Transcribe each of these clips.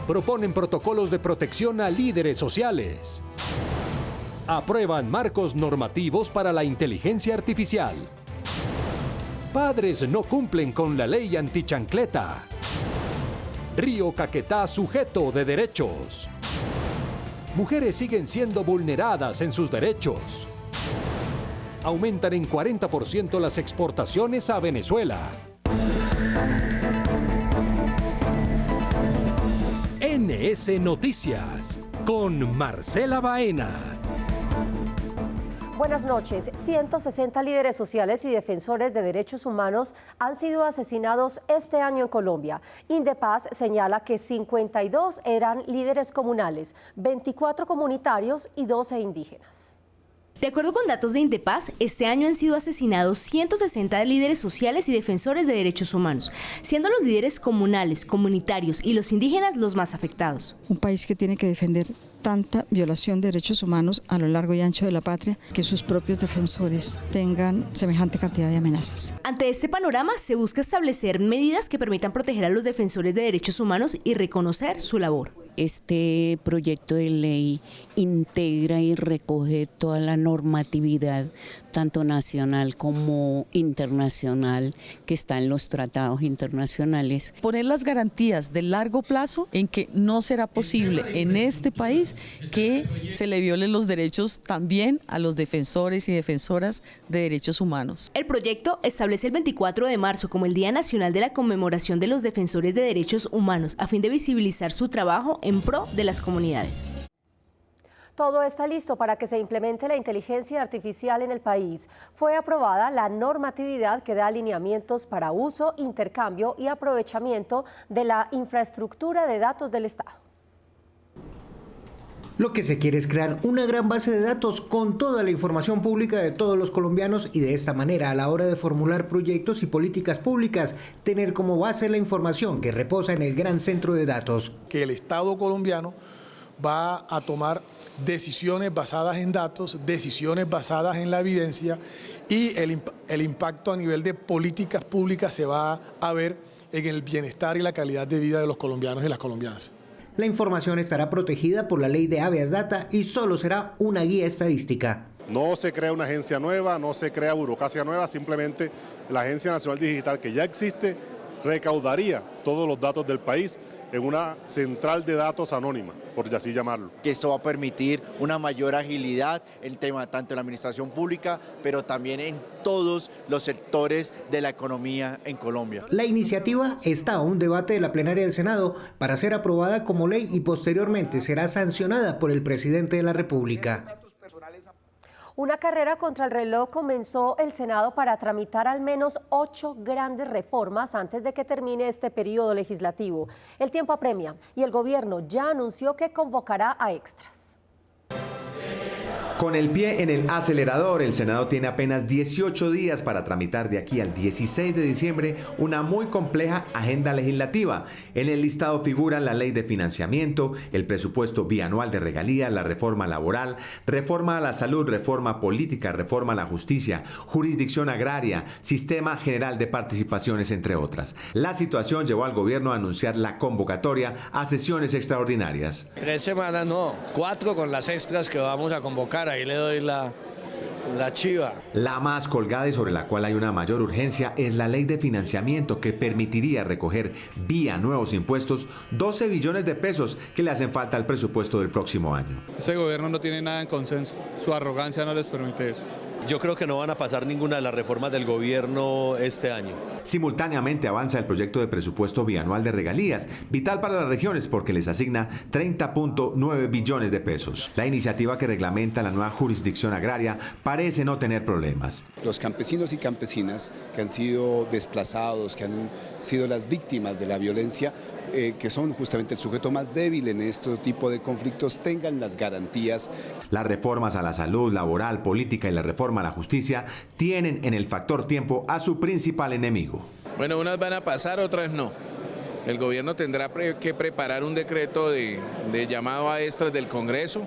Proponen protocolos de protección a líderes sociales. Aprueban marcos normativos para la inteligencia artificial. Padres no cumplen con la ley antichancleta. Río Caquetá sujeto de derechos. Mujeres siguen siendo vulneradas en sus derechos. Aumentan en 40% las exportaciones a Venezuela. NS Noticias, con Marcela Baena. Buenas noches. 160 líderes sociales y defensores de derechos humanos han sido asesinados este año en Colombia. Indepaz señala que 52 eran líderes comunales, 24 comunitarios y 12 indígenas. De acuerdo con datos de Indepaz, este año han sido asesinados 160 líderes sociales y defensores de derechos humanos, siendo los líderes comunales, comunitarios y los indígenas los más afectados. Un país que tiene que defender tanta violación de derechos humanos a lo largo y ancho de la patria, que sus propios defensores tengan semejante cantidad de amenazas. Ante este panorama, se busca establecer medidas que permitan proteger a los defensores de derechos humanos y reconocer su labor. Este proyecto de ley integra y recoge toda la normatividad, tanto nacional como internacional, que está en los tratados internacionales. Poner las garantías de largo plazo en que no será posible en este país que se le violen los derechos también a los defensores y defensoras de derechos humanos. El proyecto establece el 24 de marzo como el Día Nacional de la Conmemoración de los Defensores de Derechos Humanos, a fin de visibilizar su trabajo en pro de las comunidades. Todo está listo para que se implemente la inteligencia artificial en el país. Fue aprobada la normatividad que da alineamientos para uso, intercambio y aprovechamiento de la infraestructura de datos del Estado. Lo que se quiere es crear una gran base de datos con toda la información pública de todos los colombianos y de esta manera, a la hora de formular proyectos y políticas públicas, tener como base la información que reposa en el gran centro de datos. Que el Estado colombiano va a tomar decisiones basadas en datos, decisiones basadas en la evidencia, y el impacto a nivel de políticas públicas se va a ver en el bienestar y la calidad de vida de los colombianos y las colombianas. La información estará protegida por la ley de Habeas Data y solo será una guía estadística. No se crea una agencia nueva, no se crea burocracia nueva, simplemente la Agencia Nacional Digital que ya existe recaudaría todos los datos del país en una central de datos anónima, por así llamarlo. Que esto va a permitir una mayor agilidad en el tema tanto en la administración pública, pero también en todos los sectores de la economía en Colombia. La iniciativa está a un debate de la plenaria del Senado para ser aprobada como ley y posteriormente será sancionada por el presidente de la República. Una carrera contra el reloj comenzó el Senado para tramitar al menos 8 grandes reformas antes de que termine este periodo legislativo. El tiempo apremia y el gobierno ya anunció que convocará a extras. Con el pie en el acelerador, el Senado tiene apenas 18 días para tramitar de aquí al 16 de diciembre una muy compleja agenda legislativa. En el listado figuran la ley de financiamiento, el presupuesto bianual de regalías, la reforma laboral, reforma a la salud, reforma política, reforma a la justicia, jurisdicción agraria, sistema general de participaciones, entre otras. La situación llevó al gobierno a anunciar la convocatoria a sesiones extraordinarias. 3 semanas no, 4 con las extras que vamos a convocar. Ahí le doy la chiva. La más colgada y sobre la cual hay una mayor urgencia es la ley de financiamiento, que permitiría recoger vía nuevos impuestos 12 billones de pesos que le hacen falta al presupuesto del próximo año. Ese gobierno no tiene nada en consenso, su arrogancia no les permite eso. Yo creo que no van a pasar ninguna de las reformas del gobierno este año. Simultáneamente avanza el proyecto de presupuesto bianual de regalías, vital para las regiones porque les asigna 30.9 billones de pesos. La iniciativa que reglamenta la nueva jurisdicción agraria parece no tener problemas. Los campesinos y campesinas que han sido desplazados, que han sido las víctimas de la violencia, que son justamente el sujeto más débil en este tipo de conflictos, tengan las garantías. Las reformas a la salud, laboral, política y la reforma a la justicia tienen en el factor tiempo a su principal enemigo. Bueno, unas van a pasar, otras no. El gobierno tendrá que preparar un decreto de llamado a extras del Congreso,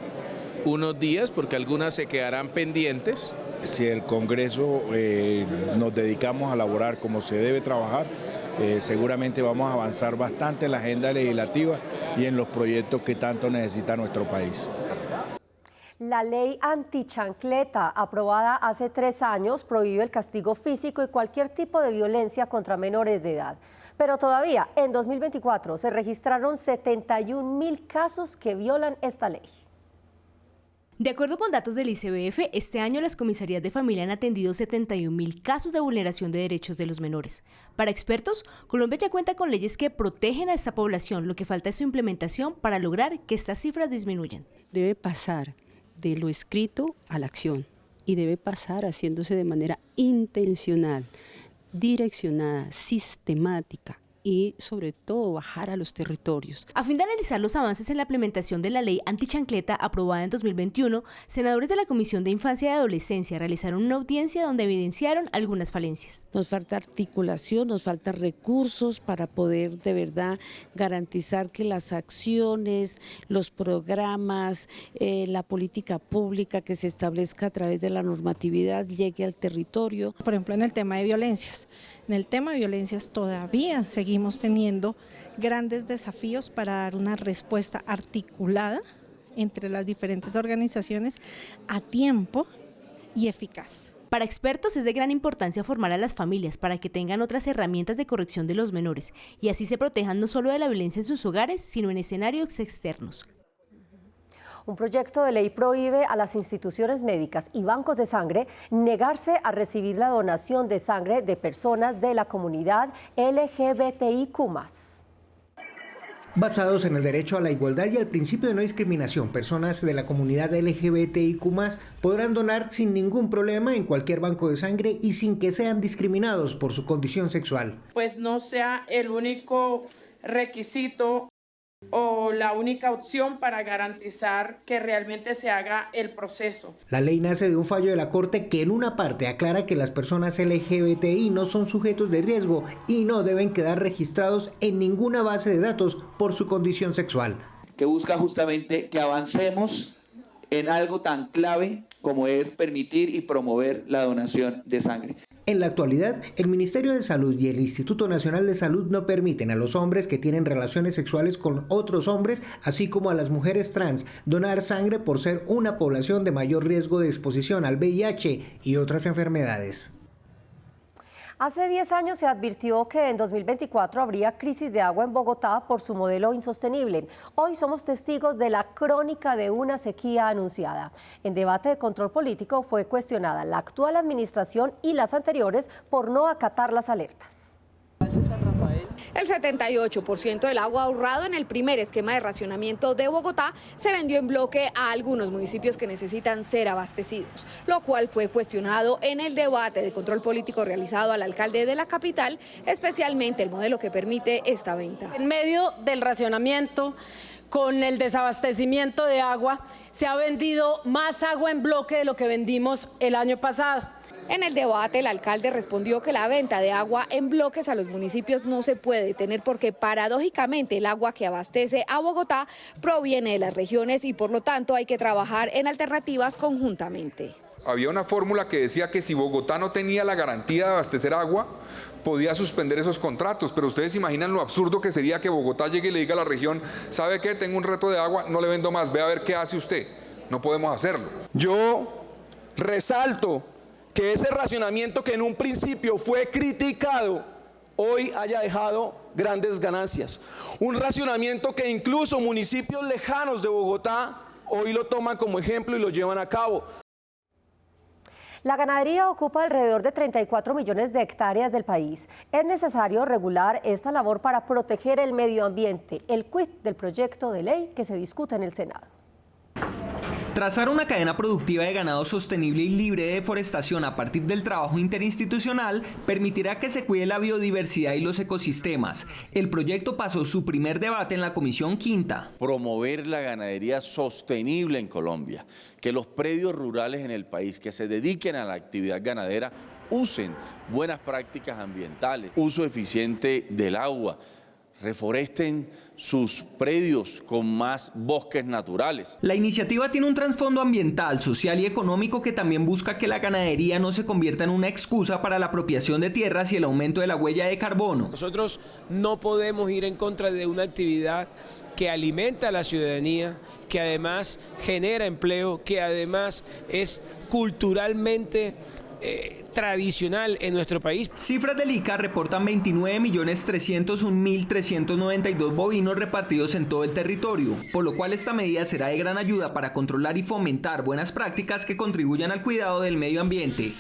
unos días, porque algunas se quedarán pendientes. Si el Congreso nos dedicamos a laborar como se debe trabajar, seguramente vamos a avanzar bastante en la agenda legislativa y en los proyectos que tanto necesita nuestro país. La ley antichancleta, aprobada hace 3 años, prohíbe el castigo físico y cualquier tipo de violencia contra menores de edad. Pero todavía, en 2024, se registraron 71.000 casos que violan esta ley. De acuerdo con datos del ICBF, este año las comisarías de familia han atendido 71.000 casos de vulneración de derechos de los menores. Para expertos, Colombia ya cuenta con leyes que protegen a esta población, lo que falta es su implementación para lograr que estas cifras disminuyan. Debe pasar de lo escrito a la acción y debe pasar haciéndose de manera intencional, direccionada, sistemática y sobre todo bajar a los territorios. A fin de analizar los avances en la implementación de la ley antichancleta aprobada en 2021, senadores de la Comisión de Infancia y Adolescencia realizaron una audiencia donde evidenciaron algunas falencias. Nos falta articulación, nos faltan recursos para poder de verdad garantizar que las acciones, los programas, la política pública que se establezca a través de la normatividad llegue al territorio. Por ejemplo, en el tema de violencias. En el tema de violencias todavía seguimos teniendo grandes desafíos para dar una respuesta articulada entre las diferentes organizaciones a tiempo y eficaz. Para expertos es de gran importancia formar a las familias para que tengan otras herramientas de corrección de los menores y así se protejan no solo de la violencia en sus hogares, sino en escenarios externos. Un proyecto de ley prohíbe a las instituciones médicas y bancos de sangre negarse a recibir la donación de sangre de personas de la comunidad LGBTIQ+. Basados en el derecho a la igualdad y el principio de no discriminación, personas de la comunidad LGBTIQ+ podrán donar sin ningún problema en cualquier banco de sangre y sin que sean discriminados por su condición sexual. Pues no sea el único requisito o la única opción para garantizar que realmente se haga el proceso. La ley nace de un fallo de la Corte que en una parte aclara que las personas LGBTI no son sujetos de riesgo y no deben quedar registrados en ninguna base de datos por su condición sexual. Que busca justamente que avancemos en algo tan clave como es permitir y promover la donación de sangre. En la actualidad, el Ministerio de Salud y el Instituto Nacional de Salud no permiten a los hombres que tienen relaciones sexuales con otros hombres, así como a las mujeres trans, donar sangre por ser una población de mayor riesgo de exposición al VIH y otras enfermedades. Hace 10 años se advirtió que en 2024 habría crisis de agua en Bogotá por su modelo insostenible. Hoy somos testigos de la crónica de una sequía anunciada. En debate de control político fue cuestionada la actual administración y las anteriores por no acatar las alertas. El 78% del agua ahorrado en el primer esquema de racionamiento de Bogotá se vendió en bloque a algunos municipios que necesitan ser abastecidos, lo cual fue cuestionado en el debate de control político realizado al alcalde de la capital, especialmente el modelo que permite esta venta. En medio del racionamiento, con el desabastecimiento de agua, se ha vendido más agua en bloque de lo que vendimos el año pasado. En el debate, el alcalde respondió que la venta de agua en bloques a los municipios no se puede detener porque paradójicamente el agua que abastece a Bogotá proviene de las regiones y por lo tanto hay que trabajar en alternativas conjuntamente. Había una fórmula que decía que si Bogotá no tenía la garantía de abastecer agua, podía suspender esos contratos, pero ustedes imaginan lo absurdo que sería que Bogotá llegue y le diga a la región, ¿sabe qué? Tengo un reto de agua, no le vendo más, ve a ver qué hace usted. No podemos hacerlo. Yo resalto que ese racionamiento que en un principio fue criticado, hoy haya dejado grandes ganancias. Un racionamiento que incluso municipios lejanos de Bogotá hoy lo toman como ejemplo y lo llevan a cabo. La ganadería ocupa alrededor de 34 millones de hectáreas del país. Es necesario regular esta labor para proteger el medio ambiente, el quid del proyecto de ley que se discute en el Senado. Trazar una cadena productiva de ganado sostenible y libre de deforestación a partir del trabajo interinstitucional permitirá que se cuide la biodiversidad y los ecosistemas. El proyecto pasó su primer debate en la Comisión Quinta. Promover la ganadería sostenible en Colombia, que los predios rurales en el país que se dediquen a la actividad ganadera usen buenas prácticas ambientales, uso eficiente del agua, reforesten sus predios con más bosques naturales. La iniciativa tiene un trasfondo ambiental, social y económico que también busca que la ganadería no se convierta en una excusa para la apropiación de tierras y el aumento de la huella de carbono. Nosotros no podemos ir en contra de una actividad que alimenta a la ciudadanía, que además genera empleo, que además es culturalmente tradicional en nuestro país. Cifras del ICA reportan 29.301.392 bovinos repartidos en todo el territorio, por lo cual esta medida será de gran ayuda para controlar y fomentar buenas prácticas que contribuyan al cuidado del medio ambiente.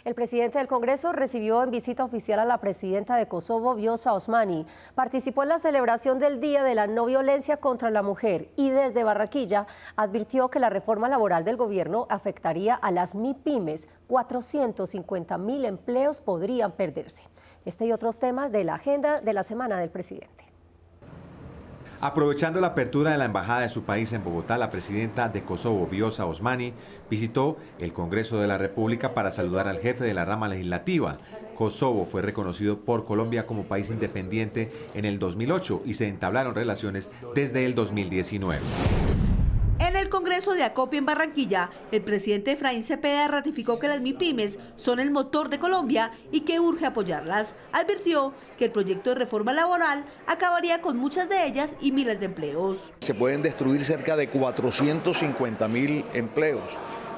El presidente del Congreso recibió en visita oficial a la presidenta de Kosovo, Vjosa Osmani. Participó en la celebración del Día de la No Violencia contra la Mujer y desde Barranquilla advirtió que la reforma laboral del gobierno afectaría a las MIPYMES. 450.000 empleos podrían perderse. Este y otros temas de la agenda de la semana del presidente. Aprovechando la apertura de la embajada de su país en Bogotá, la presidenta de Kosovo, Vjosa Osmani, visitó el Congreso de la República para saludar al jefe de la rama legislativa. Kosovo fue reconocido por Colombia como país independiente en el 2008 y se entablaron relaciones desde el 2019. En el Congreso de Acopio en Barranquilla, el presidente Efraín Cepeda ratificó que las MIPYMES son el motor de Colombia y que urge apoyarlas. Advirtió que el proyecto de reforma laboral acabaría con muchas de ellas y miles de empleos. Se pueden destruir cerca de 450.000 empleos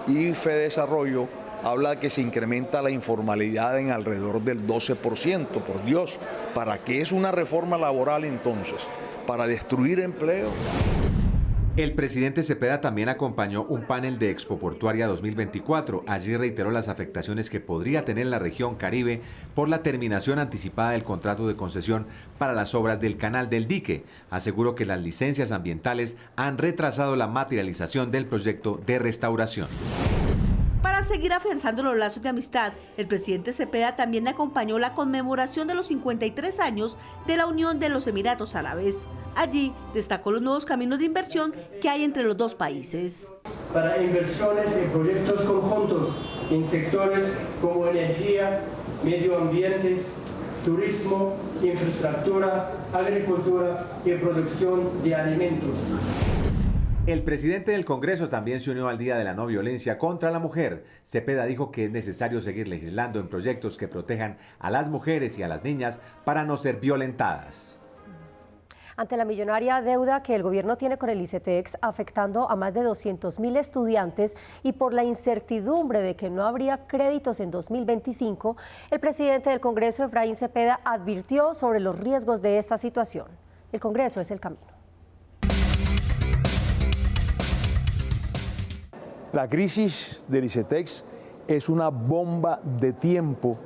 y FEDesarrollo habla que se incrementa la informalidad en alrededor del 12%. Por Dios, ¿para qué es una reforma laboral entonces? ¿Para destruir empleo? El presidente Cepeda también acompañó un panel de Expo Portuaria 2024. Allí reiteró las afectaciones que podría tener la región Caribe por la terminación anticipada del contrato de concesión para las obras del Canal del Dique. Aseguró que las licencias ambientales han retrasado la materialización del proyecto de restauración. Para seguir afianzando los lazos de amistad, el presidente Cepeda también acompañó la conmemoración de los 53 años de la Unión de los Emiratos Árabes. Allí destacó los nuevos caminos de inversión que hay entre los dos países. Para inversiones en proyectos conjuntos en sectores como energía, medio ambiente, turismo, infraestructura, agricultura y producción de alimentos. El presidente del Congreso también se unió al Día de la No Violencia contra la Mujer. Cepeda dijo que es necesario seguir legislando en proyectos que protejan a las mujeres y a las niñas para no ser violentadas. Ante la millonaria deuda que el gobierno tiene con el ICETEX, afectando a más de 200.000 estudiantes y por la incertidumbre de que no habría créditos en 2025, el presidente del Congreso, Efraín Cepeda, advirtió sobre los riesgos de esta situación. El Congreso es el camino. La crisis del ICETEX es una bomba de tiempo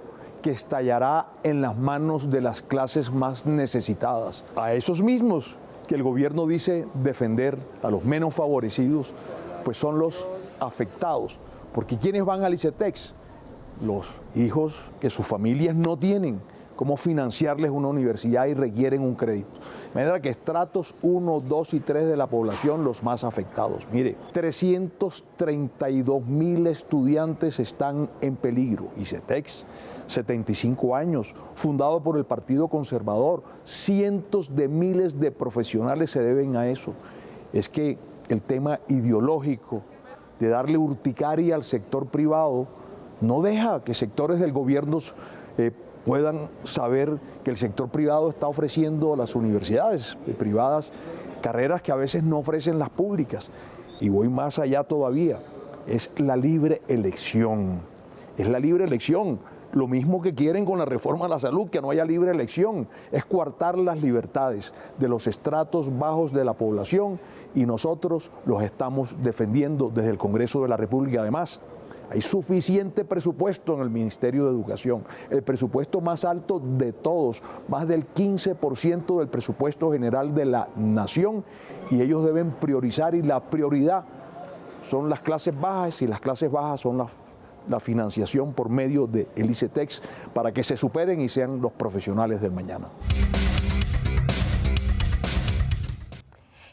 que estallará en las manos de las clases más necesitadas. A esos mismos que el gobierno dice defender, a los menos favorecidos, pues son los afectados. Porque ¿quiénes van al ICETEX? Los hijos que sus familias no tienen cómo financiarles una universidad y requieren un crédito. De manera que estratos 1, 2 y 3 de la población los más afectados. Mire, 332.000 estudiantes están en peligro. ICETEX, 75 años, fundado por el Partido Conservador. Cientos de miles de profesionales se deben a eso. Es que el tema ideológico de darle urticaria al sector privado no deja que sectores del gobierno puedan saber que el sector privado está ofreciendo a las universidades privadas carreras que a veces no ofrecen las públicas. Y voy más allá todavía, es la libre elección. Es la libre elección. Lo mismo que quieren con la reforma a la salud, que no haya libre elección, es coartar las libertades de los estratos bajos de la población y nosotros los estamos defendiendo desde el Congreso de la República. Además, hay suficiente presupuesto en el Ministerio de Educación, el presupuesto más alto de todos, más del 15% del presupuesto general de la nación, y ellos deben priorizar, y la prioridad son las clases bajas, y las clases bajas son la financiación por medio del ICETEX para que se superen y sean los profesionales del mañana.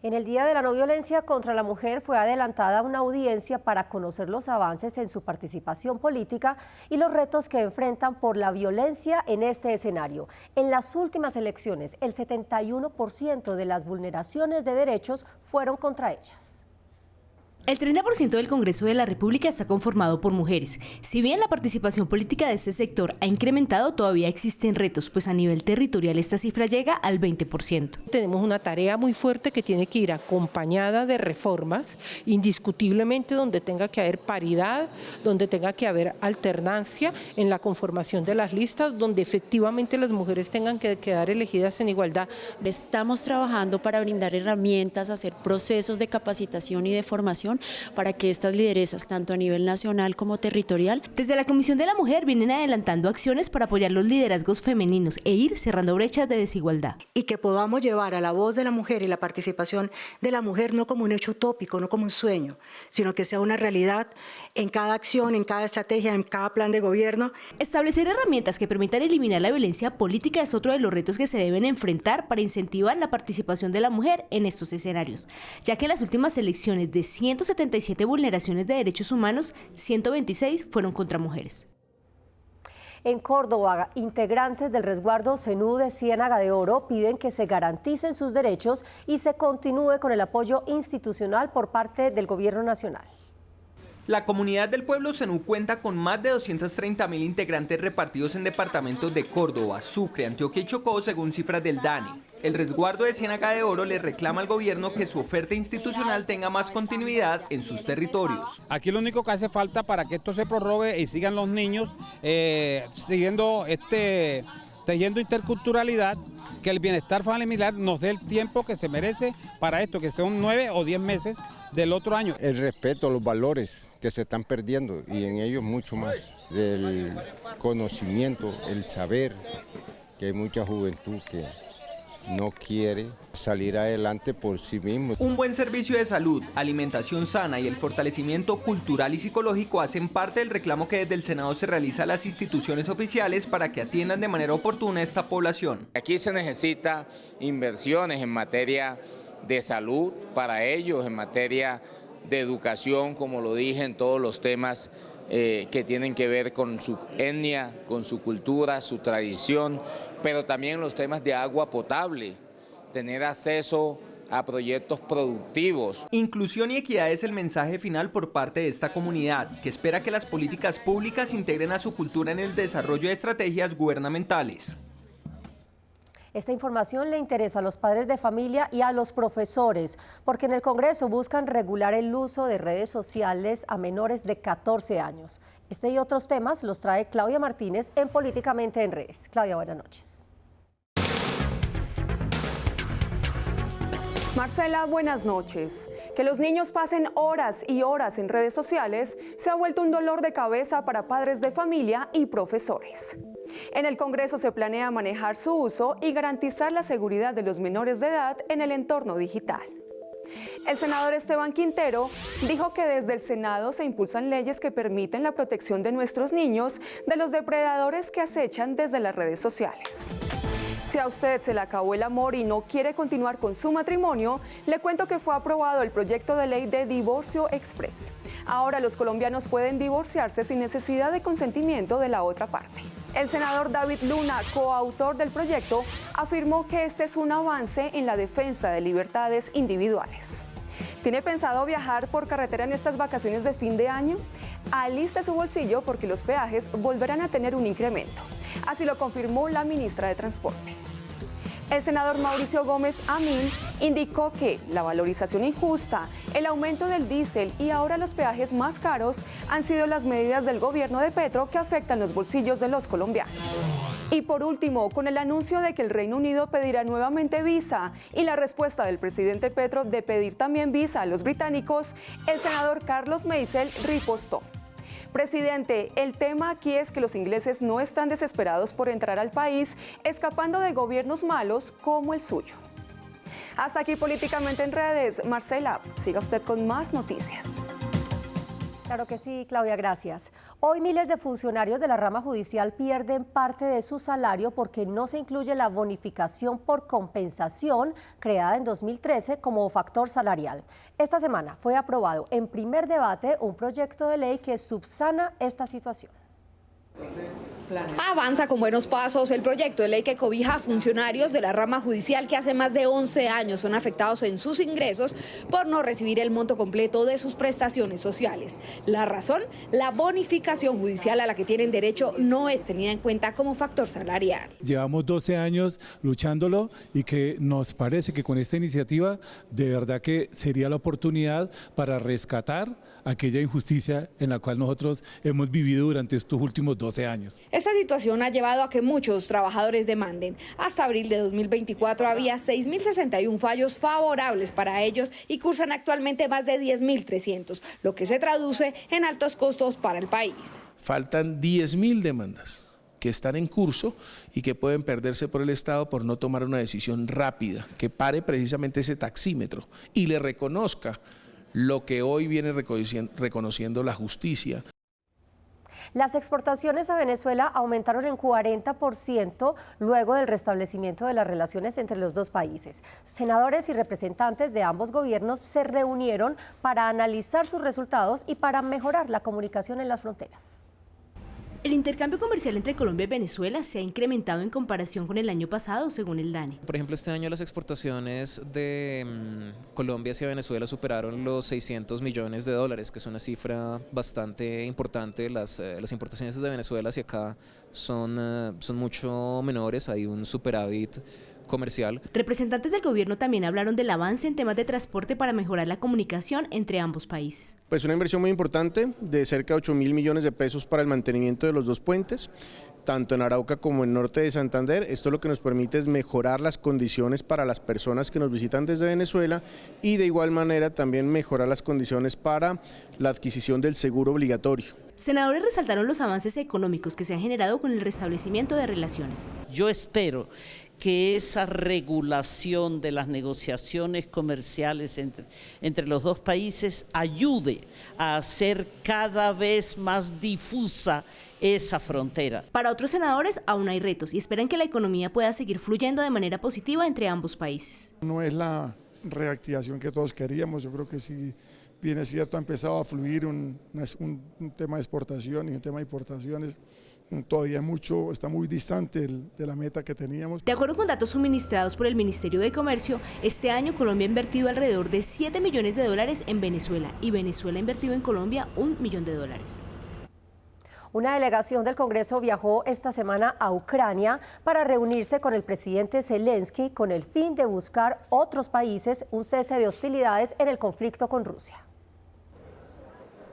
En el Día de la No Violencia contra la Mujer fue adelantada una audiencia para conocer los avances en su participación política y los retos que enfrentan por la violencia en este escenario. En las últimas elecciones, el 71% de las vulneraciones de derechos fueron contra ellas. El 30% del Congreso de la República está conformado por mujeres. Si bien la participación política de este sector ha incrementado, todavía existen retos, pues a nivel territorial esta cifra llega al 20%. Tenemos una tarea muy fuerte que tiene que ir acompañada de reformas, indiscutiblemente donde tenga que haber paridad, donde tenga que haber alternancia en la conformación de las listas, donde efectivamente las mujeres tengan que quedar elegidas en igualdad. Estamos trabajando para brindar herramientas, hacer procesos de capacitación y de formación para que estas lideresas, tanto a nivel nacional como territorial. Desde la Comisión de la Mujer vienen adelantando acciones para apoyar los liderazgos femeninos e ir cerrando brechas de desigualdad. Y que podamos llevar a la voz de la mujer y la participación de la mujer no como un hecho utópico, no como un sueño, sino que sea una realidad en cada acción, en cada estrategia, en cada plan de gobierno. Establecer herramientas que permitan eliminar la violencia política es otro de los retos que se deben enfrentar para incentivar la participación de la mujer en estos escenarios, ya que en las últimas elecciones de 177 vulneraciones de derechos humanos, 126 fueron contra mujeres. En Córdoba, integrantes del resguardo Cenú de Ciénaga de Oro piden que se garanticen sus derechos y se continúe con el apoyo institucional por parte del gobierno nacional. La comunidad del pueblo Cenú cuenta con más de 230.000 integrantes repartidos en departamentos de Córdoba, Sucre, Antioquia y Chocó, según cifras del DANE. El resguardo de Ciénaga de Oro le reclama al gobierno que su oferta institucional tenga más continuidad en sus territorios. Aquí lo único que hace falta para que esto se prorrogue y sigan los niños teniendo interculturalidad, que el bienestar familiar nos dé el tiempo que se merece para esto, que son 9 o 10 meses del otro año. El respeto, los valores que se están perdiendo y en ellos mucho más del conocimiento, el saber, que hay mucha juventud que no quiere salir adelante por sí mismo. Un buen servicio de salud, alimentación sana y el fortalecimiento cultural y psicológico hacen parte del reclamo que desde el Senado se realiza a las instituciones oficiales para que atiendan de manera oportuna a esta población. Aquí se necesita inversiones en materia de salud para ellos, en materia de educación, como lo dije, en todos los temas que tienen que ver con su etnia, con su cultura, su tradición, pero también los temas de agua potable, tener acceso a proyectos productivos. Inclusión y equidad es el mensaje final por parte de esta comunidad, que espera que las políticas públicas integren a su cultura en el desarrollo de estrategias gubernamentales. Esta información le interesa a los padres de familia y a los profesores, porque en el Congreso buscan regular el uso de redes sociales a menores de 14 años. Este y otros temas los trae Claudia Martínez en Políticamente en Redes. Claudia, buenas noches. Marcela, buenas noches. Que los niños pasen horas y horas en redes sociales se ha vuelto un dolor de cabeza para padres de familia y profesores. En el Congreso se planea manejar su uso y garantizar la seguridad de los menores de edad en el entorno digital. El senador Esteban Quintero dijo que desde el Senado se impulsan leyes que permiten la protección de nuestros niños de los depredadores que acechan desde las redes sociales. Si a usted se le acabó el amor y no quiere continuar con su matrimonio, le cuento que fue aprobado el proyecto de ley de divorcio express. Ahora los colombianos pueden divorciarse sin necesidad de consentimiento de la otra parte. El senador David Luna, coautor del proyecto, afirmó que este es un avance en la defensa de libertades individuales. ¿Tiene pensado viajar por carretera en estas vacaciones de fin de año? Aliste su bolsillo porque los peajes volverán a tener un incremento. Así lo confirmó la ministra de Transporte. El senador Mauricio Gómez Amín indicó que la valorización injusta, el aumento del diésel y ahora los peajes más caros han sido las medidas del gobierno de Petro que afectan los bolsillos de los colombianos. Y por último, con el anuncio de que el Reino Unido pedirá nuevamente visa y la respuesta del presidente Petro de pedir también visa a los británicos, el senador Carlos Meisel ripostó. Presidente, el tema aquí es que los ingleses no están desesperados por entrar al país, escapando de gobiernos malos como el suyo. Hasta aquí Políticamente en Redes. Marcela, siga usted con más noticias. Claro que sí, Claudia, gracias. Hoy miles de funcionarios de la rama judicial pierden parte de su salario porque no se incluye la bonificación por compensación creada en 2013 como factor salarial. Esta semana fue aprobado en primer debate un proyecto de ley que subsana esta situación. Avanza con buenos pasos el proyecto de ley que cobija a funcionarios de la rama judicial que hace más de 11 años son afectados en sus ingresos por no recibir el monto completo de sus prestaciones sociales. La razón, la bonificación judicial a la que tienen derecho no es tenida en cuenta como factor salarial. Llevamos 12 años luchándolo y que nos parece que con esta iniciativa de verdad que sería la oportunidad para rescatar aquella injusticia en la cual nosotros hemos vivido durante estos últimos 12 años. Esta situación ha llevado a que muchos trabajadores demanden. Hasta abril de 2024 había 6.061 fallos favorables para ellos y cursan actualmente más de 10.300, lo que se traduce en altos costos para el país. Faltan 10.000 demandas que están en curso y que pueden perderse por el Estado por no tomar una decisión rápida, que pare precisamente ese taxímetro y le reconozca lo que hoy viene reconociendo la justicia. Las exportaciones a Venezuela aumentaron en 40% luego del restablecimiento de las relaciones entre los dos países. Senadores y representantes de ambos gobiernos se reunieron para analizar sus resultados y para mejorar la comunicación en las fronteras. El intercambio comercial entre Colombia y Venezuela se ha incrementado en comparación con el año pasado, según el DANE. Por ejemplo, este año las exportaciones de Colombia hacia Venezuela superaron los 600 millones de dólares, que es una cifra bastante importante. Las importaciones desde Venezuela hacia acá son mucho menores, hay un superávit comercial. Representantes del gobierno también hablaron del avance en temas de transporte para mejorar la comunicación entre ambos países. Pues una inversión muy importante de cerca de 8.000 millones de pesos para el mantenimiento de los dos puentes, tanto en Arauca como en norte de Santander. Esto lo que nos permite es mejorar las condiciones para las personas que nos visitan desde Venezuela y de igual manera también mejorar las condiciones para la adquisición del seguro obligatorio. Senadores resaltaron los avances económicos que se han generado con el restablecimiento de relaciones. Yo espero que esa regulación de las negociaciones comerciales entre los dos países ayude a hacer cada vez más difusa esa frontera. Para otros senadores aún hay retos y esperan que la economía pueda seguir fluyendo de manera positiva entre ambos países. No es la reactivación que todos queríamos, yo creo que sí, bien es cierto, ha empezado a fluir un tema de exportación y un tema de importaciones. Todavía está muy distante de la meta que teníamos. De acuerdo con datos suministrados por el Ministerio de Comercio, este año Colombia ha invertido alrededor de 7 millones de dólares en Venezuela y Venezuela ha invertido en Colombia $1 millón. Una delegación del Congreso viajó esta semana a Ucrania para reunirse con el presidente Zelensky con el fin de buscar otros países un cese de hostilidades en el conflicto con Rusia.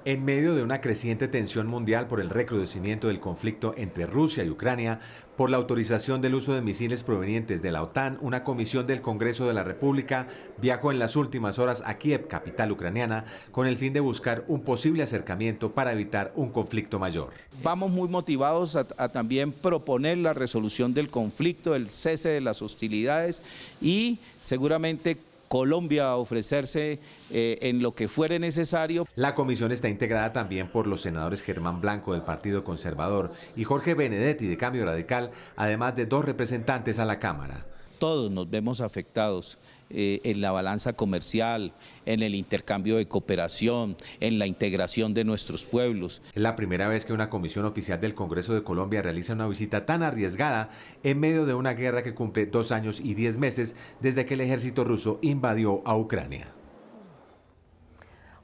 En medio de una creciente tensión mundial por el recrudecimiento del conflicto entre Rusia y Ucrania, por la autorización del uso de misiles provenientes de la OTAN, una comisión del Congreso de la República viajó en las últimas horas a Kiev, capital ucraniana, con el fin de buscar un posible acercamiento para evitar un conflicto mayor. Vamos muy motivados a también proponer la resolución del conflicto, el cese de las hostilidades y seguramente Colombia a ofrecerse en lo que fuere necesario. La comisión está integrada también por los senadores Germán Blanco del Partido Conservador y Jorge Benedetti de Cambio Radical, además de 2 representantes a la Cámara. Todos nos vemos afectados en la balanza comercial, en el intercambio de cooperación, en la integración de nuestros pueblos. Es la primera vez que una comisión oficial del Congreso de Colombia realiza una visita tan arriesgada en medio de una guerra que cumple 2 años y 10 meses desde que el ejército ruso invadió a Ucrania.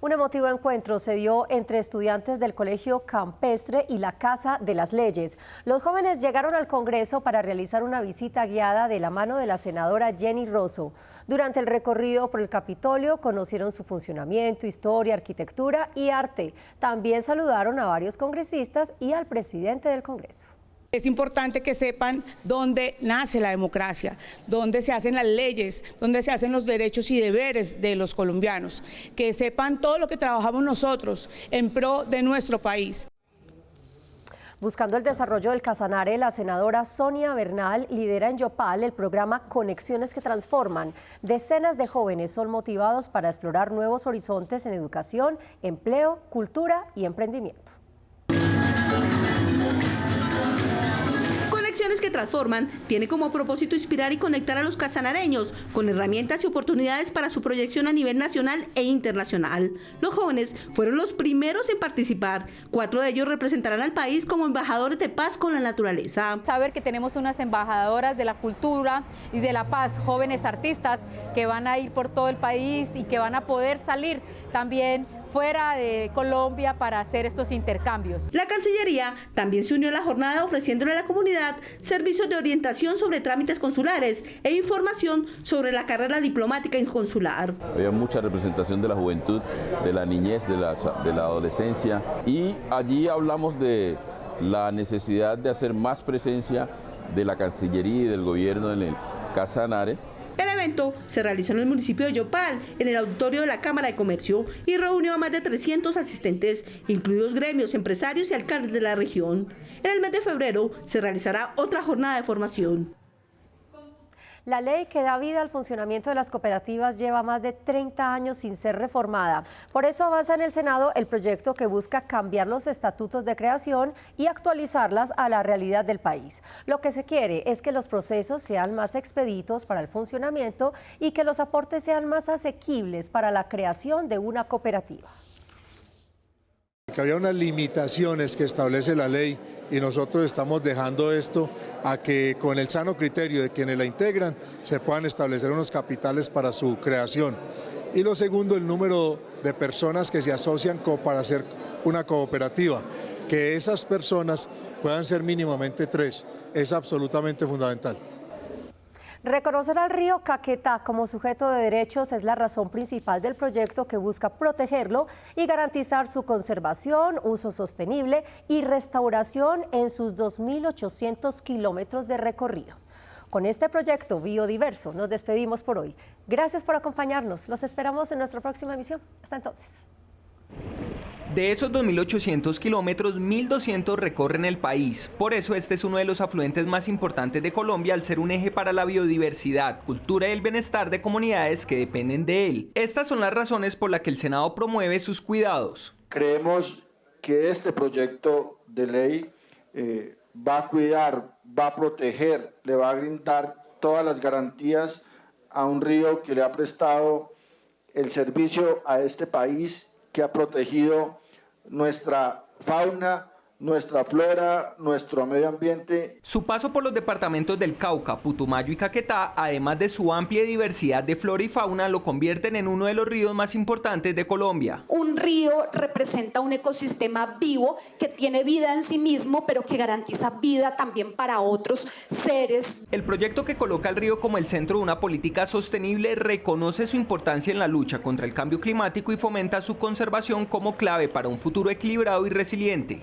Un emotivo encuentro se dio entre estudiantes del Colegio Campestre y la Casa de las Leyes. Los jóvenes llegaron al Congreso para realizar una visita guiada de la mano de la senadora Jenny Rosso. Durante el recorrido por el Capitolio conocieron su funcionamiento, historia, arquitectura y arte. También saludaron a varios congresistas y al presidente del Congreso. Es importante que sepan dónde nace la democracia, dónde se hacen las leyes, dónde se hacen los derechos y deberes de los colombianos, que sepan todo lo que trabajamos nosotros en pro de nuestro país. Buscando el desarrollo del Casanare, la senadora Sonia Bernal lidera en Yopal el programa Conexiones que Transforman. Decenas de jóvenes son motivados para explorar nuevos horizontes en educación, empleo, cultura y emprendimiento. Conexiones que Transforman tiene como propósito inspirar y conectar a los casanareños con herramientas y oportunidades para su proyección a nivel nacional e internacional. Los jóvenes fueron los primeros en participar. 4 de ellos representarán al país como embajadores de paz con la naturaleza. Saber que tenemos unas embajadoras de la cultura y de la paz, jóvenes artistas que van a ir por todo el país y que van a poder salir también fuera de Colombia para hacer estos intercambios. La Cancillería también se unió a la jornada ofreciéndole a la comunidad servicios de orientación sobre trámites consulares e información sobre la carrera diplomática y consular. Había mucha representación de la juventud, de la niñez, de la adolescencia, y allí hablamos de la necesidad de hacer más presencia de la Cancillería y del gobierno en el Casanare. El evento se realizó en el municipio de Yopal, en el auditorio de la Cámara de Comercio, y reunió a más de 300 asistentes, incluidos gremios, empresarios y alcaldes de la región. En el mes de febrero se realizará otra jornada de formación. La ley que da vida al funcionamiento de las cooperativas lleva más de 30 años sin ser reformada. Por eso avanza en el Senado el proyecto que busca cambiar los estatutos de creación y actualizarlas a la realidad del país. Lo que se quiere es que los procesos sean más expeditos para el funcionamiento y que los aportes sean más asequibles para la creación de una cooperativa. Que había unas limitaciones que establece la ley y nosotros estamos dejando esto a que con el sano criterio de quienes la integran se puedan establecer unos capitales para su creación. Y lo segundo, el número de personas que se asocian para hacer una cooperativa, que esas personas puedan ser mínimamente 3, es absolutamente fundamental. Reconocer al río Caquetá como sujeto de derechos es la razón principal del proyecto que busca protegerlo y garantizar su conservación, uso sostenible y restauración en sus 2.800 kilómetros de recorrido. Con este proyecto biodiverso nos despedimos por hoy. Gracias por acompañarnos. Los esperamos en nuestra próxima emisión. Hasta entonces. De esos 2.800 kilómetros, 1.200 recorren el país. Por eso este es uno de los afluentes más importantes de Colombia al ser un eje para la biodiversidad, cultura y el bienestar de comunidades que dependen de él. Estas son las razones por las que el Senado promueve sus cuidados. Creemos que este proyecto de ley va a cuidar, va a proteger, le va a brindar todas las garantías a un río que le ha prestado el servicio a este país, que ha protegido nuestra fauna, nuestra flora, nuestro medio ambiente. Su paso por los departamentos del Cauca, Putumayo y Caquetá, además de su amplia diversidad de flora y fauna, lo convierten en uno de los ríos más importantes de Colombia. Un río representa un ecosistema vivo que tiene vida en sí mismo, pero que garantiza vida también para otros seres. El proyecto, que coloca al río como el centro de una política sostenible, reconoce su importancia en la lucha contra el cambio climático y fomenta su conservación como clave para un futuro equilibrado y resiliente.